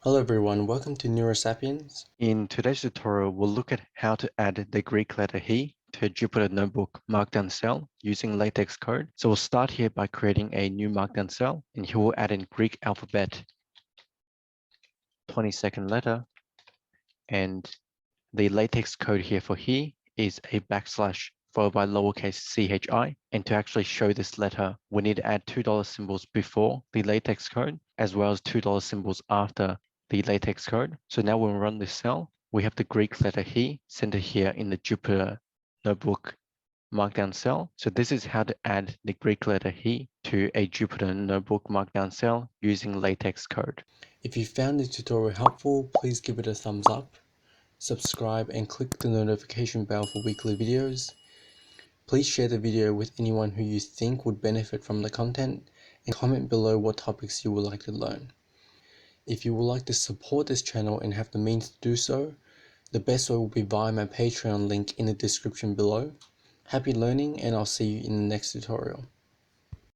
Hello everyone, welcome to Neurasapiens. In today's tutorial, we'll look at how to add the Greek letter He to a Jupyter Notebook Markdown cell using LaTeX code. So we'll start here by creating a new Markdown cell, and here we'll add in Greek alphabet 22nd letter, and the LaTeX code here for He is a backslash followed by lowercase chi. And to actually show this letter, we need to add $2 symbols before the LaTeX code, as well as $2 symbols after the LaTeX code. So now when we run this cell, we have the Greek letter He centered here in the Jupyter Notebook Markdown cell. So this is how to add the Greek letter He to a Jupyter Notebook Markdown cell using LaTeX code. If you found this tutorial helpful, please give it a thumbs up, subscribe and click the notification bell for weekly videos. Please share the video with anyone who you think would benefit from the content and comment below what topics you would like to learn. If you would like to support this channel and have the means to do so, the best way will be via my Patreon link in the description below. Happy learning and I'll see you in the next tutorial.